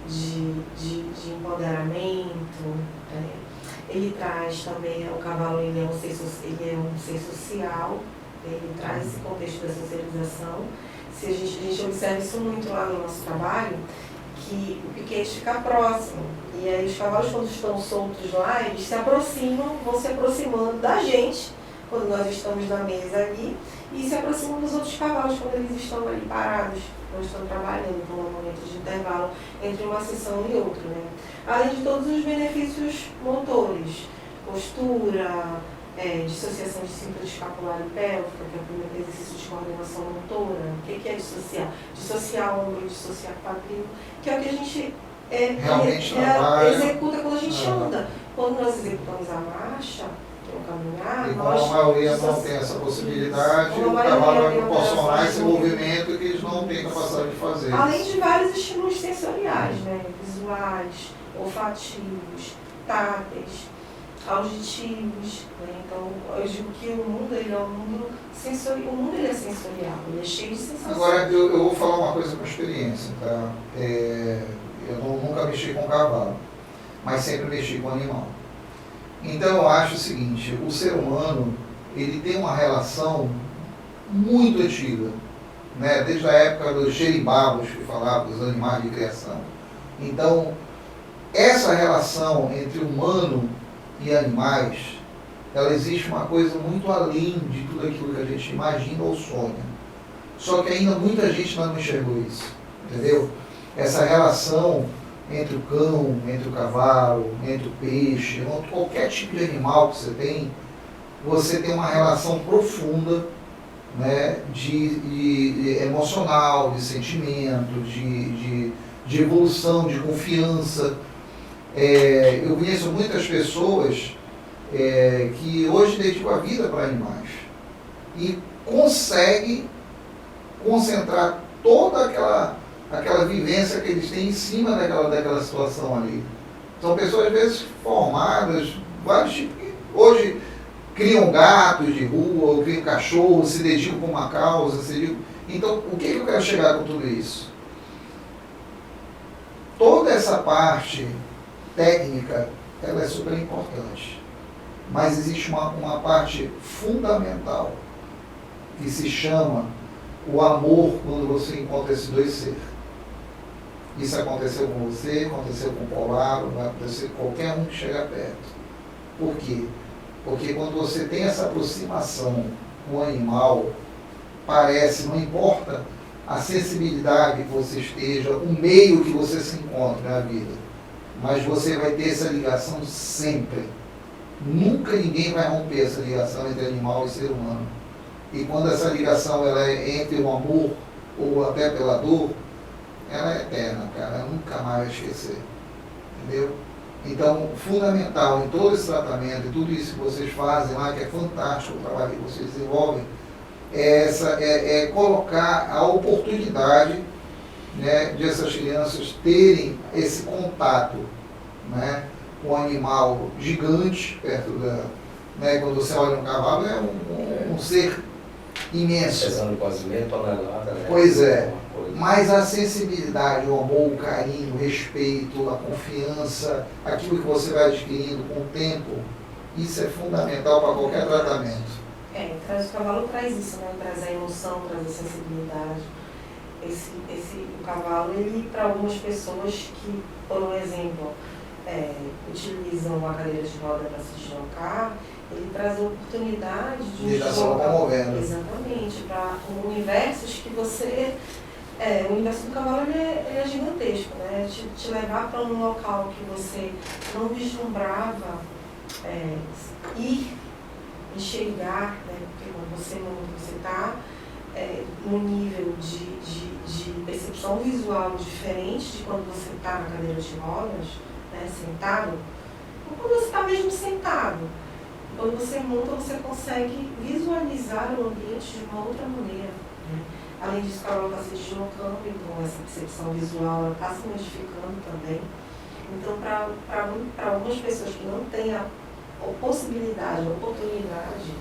de empoderamento, né? Ele traz também, o cavalo ele é um ser social, ele traz esse contexto da socialização. Se a gente observa isso muito lá no nosso trabalho, que o piquete fica próximo. E aí os cavalos, quando estão soltos lá, eles se aproximam, vão se aproximando da gente, quando nós estamos na mesa ali, e se aproximam dos outros cavalos quando eles estão ali parados, não estão trabalhando, com um momento de intervalo entre uma sessão e outra, né? Além de todos os benefícios motores, postura, dissociação de cintura escapular e pélvica, que é o primeiro exercício de coordenação motora. O que é dissociar? Dissociar ombro, dissociar quadril, que é o que a gente Realmente trabalha. executa quando a gente anda. Quando nós executamos a marcha, ou caminhar, E como a maioria não tem essa possibilidade, o cavalo vai proporcionar esse movimento que eles não têm capacidade de fazer. Além de vários estímulos sensoriais, né? Visuais, olfativos, táteis, auditivos, né? Então, eu digo que o mundo ele é um mundo sensorial, o mundo ele é sensorial, ele é cheio de sensações. Agora, eu vou falar uma coisa com experiência, tá? Eu nunca mexi com cavalo, mas sempre mexi com animal. Então, eu acho o seguinte, o ser humano, ele tem uma relação muito antiga, né? Desde a época dos xerimbabos, que falavam dos animais de criação. Então, essa relação entre humano e animais, ela existe uma coisa muito além de tudo aquilo que a gente imagina ou sonha. Só que ainda muita gente não enxergou isso, entendeu? Essa relação entre o cão, entre o cavalo, entre o peixe, entre qualquer tipo de animal que você tem uma relação profunda, né, de emocional, de sentimento, de evolução, de confiança. Eu conheço muitas pessoas que hoje dedicam a vida para animais e conseguem concentrar toda aquela vivência que eles têm em cima daquela situação ali. São pessoas, às vezes, formadas, vários tipos, que hoje criam gatos de rua, ou criam cachorros, se dedicam com uma causa. Então, o que eu quero chegar com tudo isso? Toda essa parte técnica, ela é super importante. Mas existe uma parte fundamental, que se chama o amor quando você encontra esses dois seres. Isso aconteceu com você, aconteceu com o Polaro, vai acontecer com qualquer um que chegar perto. Por quê? Porque quando você tem essa aproximação com o animal, parece, não importa a sensibilidade que você esteja, o meio que você se encontre na vida, mas você vai ter essa ligação sempre. Nunca ninguém vai romper essa ligação entre animal e ser humano. E quando essa ligação ela é entre o amor ou até pela dor, ela é eterna, cara, ela nunca mais vai esquecer. Entendeu? Então, fundamental em todo esse tratamento e tudo isso que vocês fazem lá, que é fantástico o trabalho que vocês desenvolvem, é colocar a oportunidade, né, de essas crianças terem esse contato, né, com um animal gigante perto da... Né, quando você olha um cavalo, é um ser imenso. Pesando quase meia tonelada, né? Pois é. Uma coisa. Mas a sensibilidade, o amor, o carinho, o respeito, a confiança, aquilo que você vai adquirindo com o tempo, isso é fundamental para qualquer tratamento. O cavalo traz isso, né? Traz a emoção, traz a sensibilidade. O cavalo, ele, para algumas pessoas que, por exemplo, utilizam a cadeira de roda para se deslocar, ele traz a oportunidade de estar se locomovendo. Exatamente, para universos que você... o universo do cavalo ele é gigantesco, né? Te levar para um local que você não vislumbrava ir, enxergar, né? Porque quando você monta, você está num nível de percepção visual diferente de quando você está na cadeira de rodas, né? Sentado, ou quando você está mesmo sentado. Quando você monta, você consegue visualizar o ambiente de uma outra maneira, né? Além disso, o cavalo está se deslocando, então essa percepção visual está se modificando também. Então, para algumas pessoas que não têm a possibilidade, a oportunidade,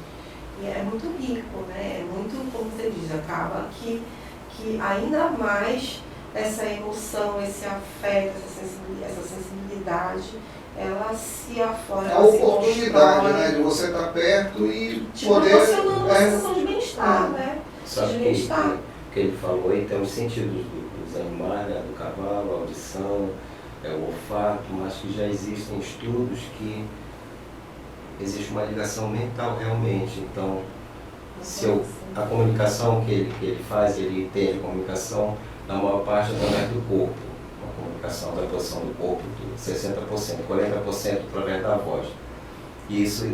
é muito rico, né? É muito, como você diz, acaba que ainda mais essa emoção, esse afeto, essa sensibilidade, ela se aflora. A oportunidade, né, de você estar perto e poder... proporcionando uma sensação de bem-estar, né? Sabe De que bem-estar. que ele falou aí tem os sentidos dos animais, né, do cavalo, a audição, o olfato, mas que já existem estudos que existe uma ligação mental realmente. Então, a comunicação que ele faz, ele entende a comunicação na maior parte através do corpo. A comunicação da posição do corpo, 60%, 40% através da voz. E isso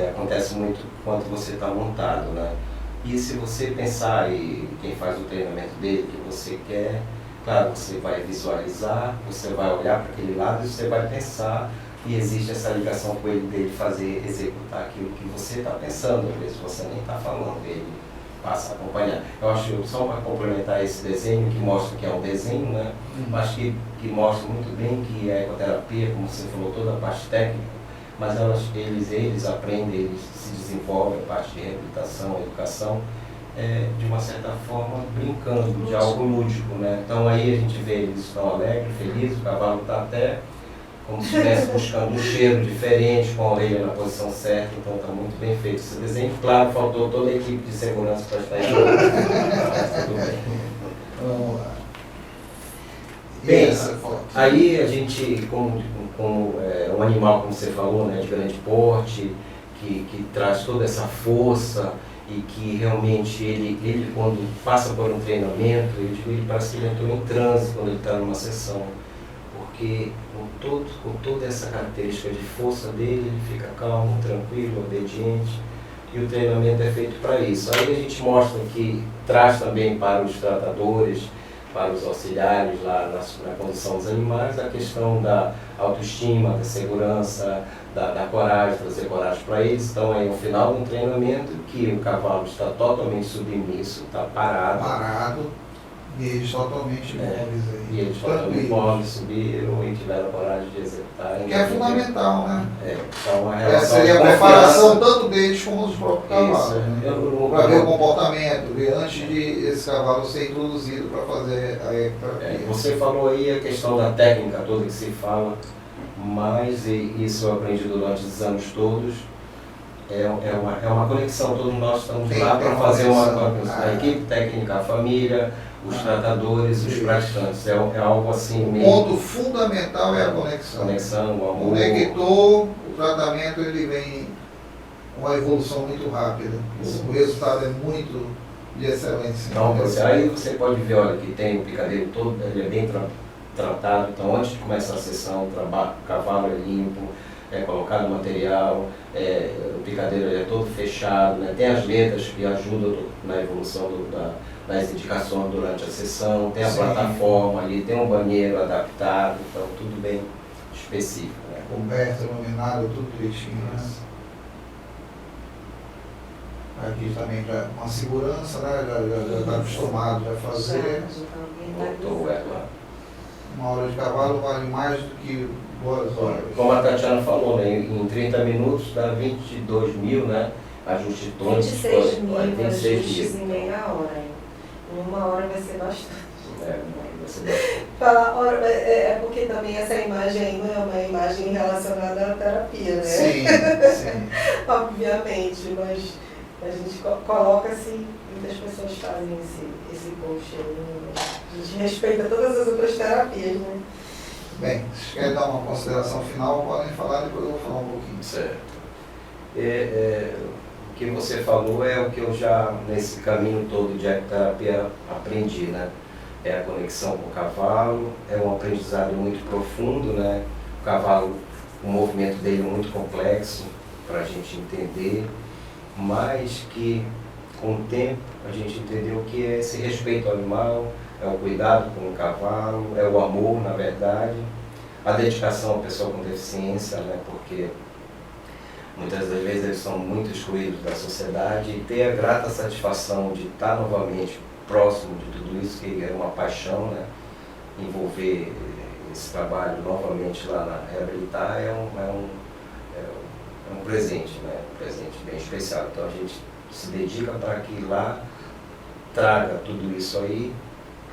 acontece muito quando você está montado, né? E se você pensar, e quem faz o treinamento dele, que você quer, claro, você vai visualizar, você vai olhar para aquele lado e você vai pensar, e existe essa ligação com ele dele executar aquilo que você está pensando, às vezes você nem está falando, ele passa a acompanhar. Eu acho, só para complementar esse desenho, que mostra que é um desenho, né? Mas que mostra muito bem que a ecoterapia, como você falou, toda a parte técnica, mas eles aprendem, eles se desenvolvem, a parte de reabilitação, educação, de uma certa forma brincando, de algo lúdico, né? Então aí a gente vê eles estão alegres, felizes, o cavalo está até como se estivesse buscando um cheiro diferente, com a orelha na posição certa, então está muito bem feito esse desenho. Claro, faltou toda a equipe de segurança para estar em jogo. Tudo bem. Vamos lá. Bem, aí a gente, como um animal, como você falou, né, de grande porte, que traz toda essa força e que realmente ele quando passa por um treinamento, eu digo, ele parece que ele entrou em transe quando ele está numa sessão, porque com toda essa característica de força dele, ele fica calmo, tranquilo, obediente, e o treinamento é feito para isso. Aí a gente mostra que traz também para os tratadores, para os auxiliares lá na condução dos animais, a questão da autoestima, da segurança, da coragem, trazer coragem para eles. Então aí no final do treinamento que o cavalo está totalmente submisso, está parado, e eles totalmente imóveis aí. E eles totalmente imóveis, subiram e tiveram a coragem de executar. Que é fundamental, né? Então a relação seria de a confiança, preparação tanto deles como dos próprios cavalos. Né? Para ver o Eu, comportamento, ver antes de esse cavalo ser introduzido para fazer a ecoterapia. você falou aí a questão da técnica toda que se fala, mas isso eu aprendi durante os anos todos. É uma conexão, todos nós estamos lá para fazer a equipe técnica, a família, os tratadores, os praticantes. É algo assim O meio... ponto fundamental é a conexão. Conexão, o amor. Conectou, o tratamento ele vem com uma evolução muito rápida. O resultado é muito de excelência. Então, aí você pode ver, olha, que tem o picadeiro todo, ele é bem tratado. Então, antes de começar a sessão, o cavalo é limpo, é colocado material, o picadeiro é todo fechado, né? Tem as letras que ajudam na evolução das indicações durante a sessão, tem a plataforma ali, tem um banheiro adaptado, então tudo bem específico. Né? Coberta, iluminado, tudo direitinho. Né? Aqui também já uma segurança, né? Já está acostumado a fazer. Voltou ela. Uma hora de cavalo vale mais do que 2 horas. Como a Tatiana falou, né, em 30 minutos dá 22 mil, né? ajuste tônico. 26 mil 26 ajustes mil. em meia hora. Hein? Em uma hora vai ser bastante. Vai ser bastante. É porque também essa imagem aí não é uma imagem relacionada à terapia, né? Sim, sim. Obviamente, mas a gente coloca-se, muitas pessoas fazem esse post aí, né? A gente respeita todas as outras terapias, né? Bem, se quer dar uma consideração final, podem falar, depois eu vou falar um pouquinho. Certo. O que você falou é o que eu já, nesse caminho todo de ecoterapia, aprendi, né? É a conexão com o cavalo, é um aprendizado muito profundo, né? O cavalo, o movimento dele é muito complexo para a gente entender, mas que com o tempo a gente entendeu que é esse respeito ao animal, é o cuidado com o cavalo, é o amor, na verdade, a dedicação à pessoa com deficiência, né? Porque muitas das vezes eles são muito excluídos da sociedade, e ter a grata satisfação de estar novamente próximo de tudo isso, que é uma paixão, né? Envolver esse trabalho novamente lá na Reabilitar é um presente, né? Um presente bem especial. Então a gente se dedica para que lá traga tudo isso aí,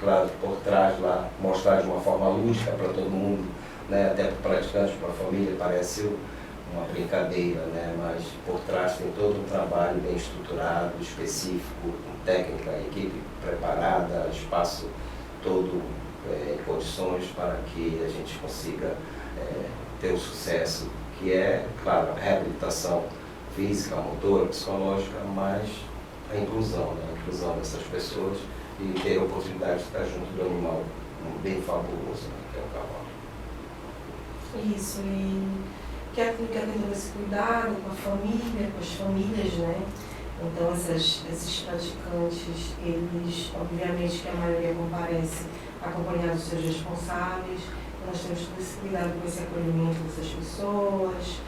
claro, por trás lá, mostrar de uma forma lúdica para todo mundo, né? Até para o praticante, para a família, parece uma brincadeira, né? Mas por trás tem todo um trabalho bem estruturado, específico, com técnica, equipe preparada, espaço todo em condições para que a gente consiga ter o sucesso, que é, claro, a reabilitação física, motora, psicológica, mas a inclusão, né? A inclusão dessas pessoas e ter a oportunidade de estar junto do animal bem fabuloso, né? Que é o cavalo. Isso, e que a clínica tem todo esse cuidado com a família, com as famílias, né? Então, esses praticantes, eles, obviamente que a maioria comparece acompanhado dos seus responsáveis. Nós temos todo esse cuidado com esse acolhimento dessas pessoas,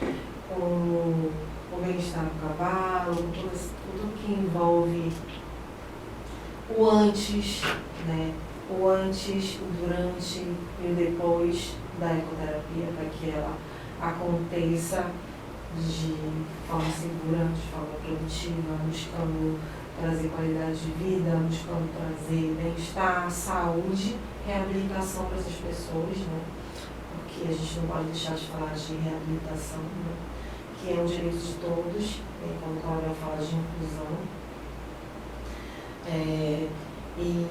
com o bem-estar do cavalo, com tudo que envolve o antes, né? O antes, o durante e o depois da ecoterapia, para que ela aconteça de forma segura, de forma produtiva, buscando trazer qualidade de vida, buscando trazer bem-estar, saúde, reabilitação para essas pessoas, né? Porque a gente não pode deixar de falar de reabilitação, né? Que é um direito de todos, quando o Coronel fala de inclusão. E,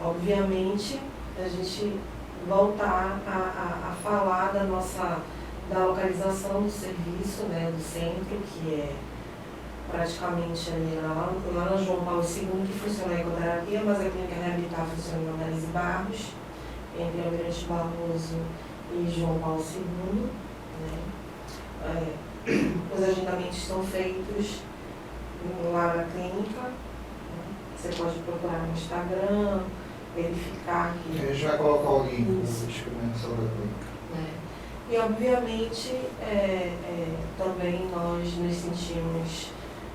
obviamente, a gente voltar a falar da localização do serviço, né, do centro, que é praticamente ali lá na João Paulo II, que funciona a ecoterapia, mas a clínica Reabilitar funciona em Análise Barros, entre Almirante Barroso e João Paulo II. Né? Os agendamentos são feitos lá na clínica. Né? Você pode procurar no Instagram, verificar que... A gente vai colocar o link na descrição da clínica. E, obviamente, também nós nos sentimos,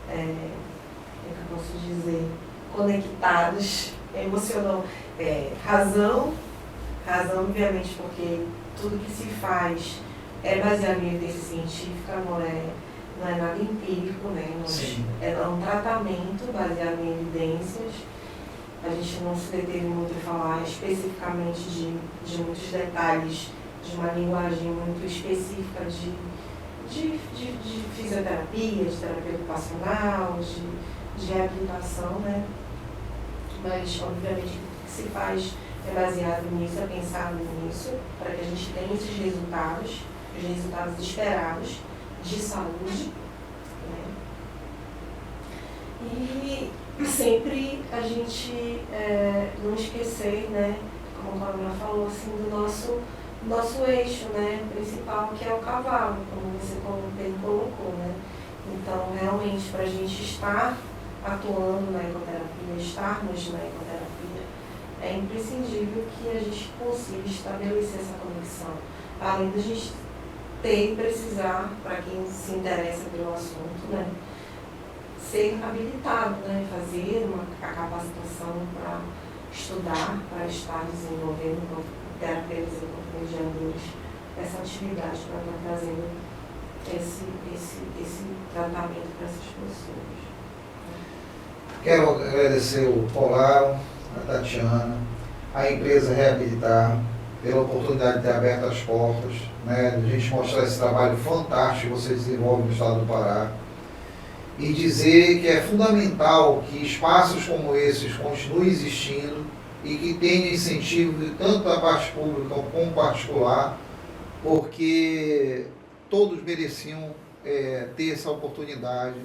como eu posso dizer, conectados, emocional. Razão, obviamente, porque tudo que se faz é baseado em evidência científica, não é nada empírico, né? É um tratamento baseado em evidências. A gente não se deteve muito em falar especificamente de muitos detalhes, de uma linguagem muito específica de fisioterapia, de terapia ocupacional, de reabilitação, né? Mas, obviamente, o que se faz é baseado nisso, é pensado nisso, para que a gente tenha esses resultados, os resultados esperados de saúde, né? E sempre a gente não esquecer, né, como a Carolina falou, assim, do nosso eixo, né, principal, que é o cavalo, como você bem colocou, né? Então, realmente, para a gente estar atuando na ecoterapia, estarmos na ecoterapia, é imprescindível que a gente consiga estabelecer essa conexão. Além da gente ter e precisar, para quem se interessa pelo assunto, né, ser habilitado, né, fazer a capacitação para estudar, para estar desenvolvendo com terapeutas e com mediadores essa atividade para estar trazendo esse tratamento para essas pessoas. Quero agradecer o Polaro, a Tatiana, a empresa Reabilitar, pela oportunidade de ter aberto as portas, né, de a gente mostrar esse trabalho fantástico que vocês desenvolvem no estado do Pará. E dizer que é fundamental que espaços como esses continuem existindo e que tenham incentivo de tanto da parte pública como particular, porque todos mereciam ter essa oportunidade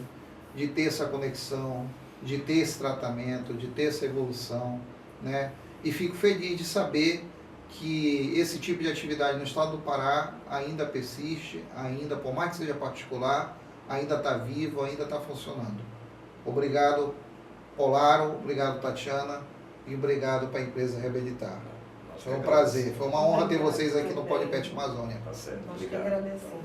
de ter essa conexão, de ter esse tratamento, de ter essa evolução, né? E fico feliz de saber que esse tipo de atividade no estado do Pará ainda persiste, ainda, por mais que seja particular, ainda está vivo, ainda está funcionando. Obrigado, Polaro, obrigado, Tatiana, e obrigado para a empresa Reabilitar. Foi um prazer, foi uma honra ter vocês aqui no Podpet Amazônia. Tá certo, Nós que obrigado. agradecemos.